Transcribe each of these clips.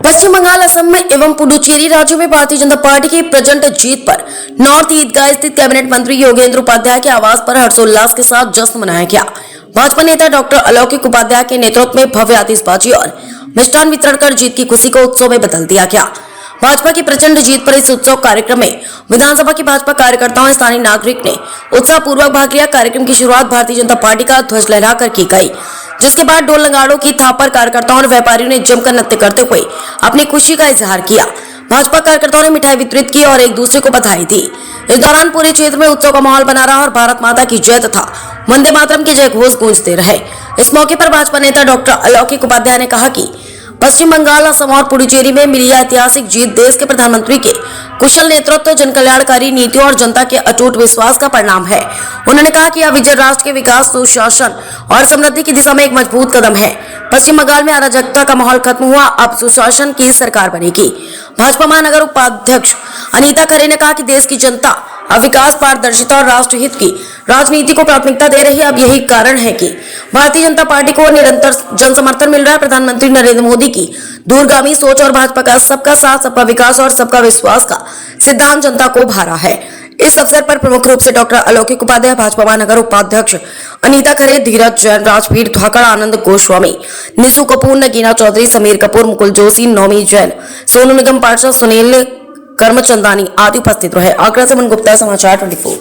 पश्चिम बंगाल, असम एवं पुडुचेरी राज्यों में भारतीय जनता पार्टी की प्रचंड जीत पर नॉर्थ ईदगाह स्थित कैबिनेट मंत्री योगेंद्र उपाध्याय के आवास पर हर्षोल्लास के साथ जश्न मनाया गया। भाजपा नेता डॉक्टर अलौकिक उपाध्याय के नेतृत्व में भव्य आतिशबाजी और मिष्ठान वितरण कर जीत की खुशी को उत्सव में बदल दिया गया। भाजपा की प्रचंड जीत पर इस उत्सव कार्यक्रम में विधानसभा के भाजपा कार्यकर्ताओं और स्थानीय नागरिक ने उत्साहपूर्वक भाग लिया। कार्यक्रम की शुरुआत भारतीय जनता पार्टी का ध्वज लहराकर की गई, जिसके बाद ढोल नगाड़ों की थाप पर कार्यकर्ताओं और व्यापारियों ने जमकर नृत्य करते हुए अपनी खुशी का इजहार किया। भाजपा कार्यकर्ताओं ने मिठाई वितरित की और एक दूसरे को बधाई दी। इस दौरान पूरे क्षेत्र में उत्सव का माहौल बना रहा और भारत माता की जय तथा वंदे मातरम के जय घोष गूंजते रहे। इस मौके पर भाजपा नेता डॉक्टर अलौकिक उपाध्याय ने कहा कि पश्चिम बंगाल, असम और पुडुचेरी में मिली ऐतिहासिक जीत देश के प्रधानमंत्री के कुशल नेतृत्व, जनकल्याणकारी नीतियों और जनता के अटूट विश्वास का परिणाम है। उन्होंने कहा कि यह विजय राष्ट्र के विकास, सुशासन और समृद्धि की दिशा में एक मजबूत कदम है। पश्चिम बंगाल में अराजकता का माहौल खत्म हुआ, अब सुशासन की सरकार बनेगी। भाजपा महानगर उपाध्यक्ष अनीता खरे ने कहा कि देश की जनता अब विकास, पारदर्शिता और राष्ट्रहित की राजनीति को प्राथमिकता दे रही है। अब यही कारण है कि भारतीय जनता पार्टी को निरंतर जन समर्थन मिल रहा है। प्रधानमंत्री नरेंद्र मोदी की दूरगामी सोच और भाजपा का सबका साथ, सबका विकास और सबका विश्वास का सिद्धांत जनता को भारा है। इस अवसर पर प्रमुख रूप से डॉक्टर अलौकिक उपाध्याय, भाजपा महानगर उपाध्यक्ष अनीता खरे, धीरज जैन, राजवीर धाकड़, आनंद गोस्वामी, निशु कपूर, नगीना चौधरी, समीर कपूर, मुकुल जोशी, नौमी जैन, सोनू निगम पार्षद सुनील कर्मचंदानी आदि उपस्थित रहे। आगरा से मन गुप्ता, समाचार 24।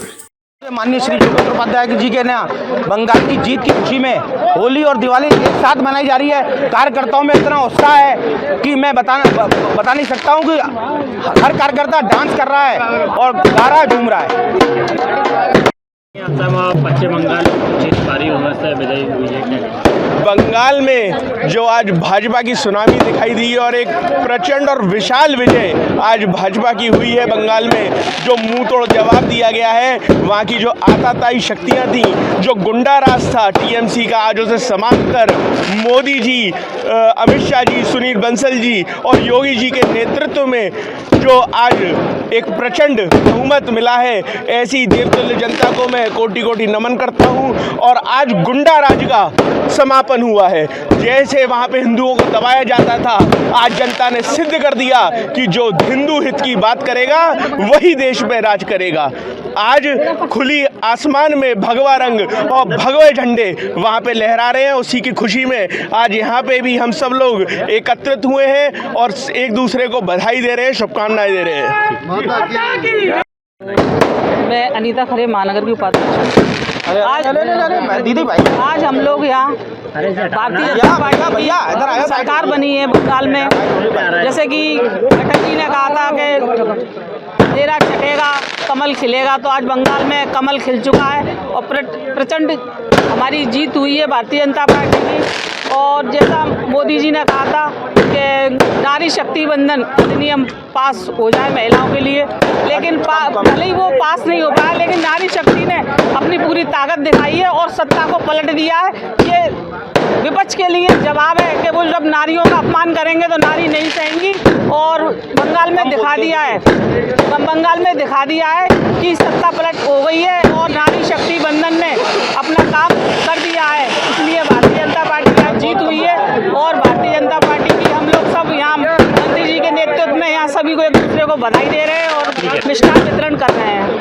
माननीय श्री योगेंद्र उपाध्याय जी के ना बंगाल की जीत की खुशी में होली और दिवाली एक साथ मनाई जा रही है। कार्यकर्ताओं में इतना उत्साह है कि मैं बता नहीं सकता हूं कि हर कार्यकर्ता डांस कर रहा है और गा रहा है, झूम रहा है। पश्चिम बंगाल भारी से विजयी हुई है। बंगाल में जो आज भाजपा की सुनामी दिखाई दी और एक प्रचंड और विशाल विजय आज भाजपा की हुई है। बंगाल में जो मुंह तोड़ जवाब दिया गया है, वहाँ की जो आताताई शक्तियाँ थी, जो गुंडा राज था टीएमसी का, आज उसे समाप्त कर मोदी जी, अमित शाह जी, सुनील बंसल जी और योगी जी के नेतृत्व में जो आज एक प्रचंड बहुमत मिला है, ऐसी देवतुल्य जनता को मैं कोटि कोटि नमन करता हूँ। और आज गुंडा राज का समापन हुआ है। जैसे वहाँ पे हिंदुओं को दबाया जाता था, आज जनता ने सिद्ध कर दिया कि जो हिंदू हित की बात करेगा वही देश में राज करेगा। आज खुली आसमान में भगवा रंग और भगवे झंडे वहाँ पे लहरा रहे हैं। उसी की खुशी में आज यहाँ पे भी हम सब लोग एकत्रित हुए हैं और एक दूसरे को बधाई दे रहे हैं, शुभकामनाएं दे रहे हैं। मैं अनीता खरे, महानगर की उपाध्यक्ष। दीदी भाई, आज हम लोग यहाँ भारतीय जनता पार्टी की सरकार बनी है बंगाल में। जैसे कि अटल जी ने कहा था कि तेरा छटेगा कमल खिलेगा, तो आज बंगाल में कमल खिल चुका है और प्रचंड हमारी जीत हुई है भारतीय जनता पार्टी की। और जैसा मोदी जी ने कहा था कि नारी शक्ति बंधन अधिनियम पास हो जाए महिलाओं के लिए, लेकिन भले ही वो पास नहीं हो पाया, लेकिन नारी शक्ति ने अपनी पूरी ताकत दिखाई है और सत्ता को पलट दिया है। ये विपक्ष के लिए जवाब है कि वो जब नारियों का अपमान करेंगे तो नारी नहीं सहेंगी। और बंगाल में दिखा दिया है कि सत्ता पलट हो गई है और नारी शक्ति बंधन ने अपना काम कर दिया है। इसलिए भारतीय जनता पार्टी की आज जीत हुई है और भारतीय जनता पार्टी की हम लोग सब यहाँ मंत्री जी के नेतृत्व में यहाँ सभी को एक दूसरे को बधाई दे रहे हैं और मिष्ठान वितरण कर रहे हैं।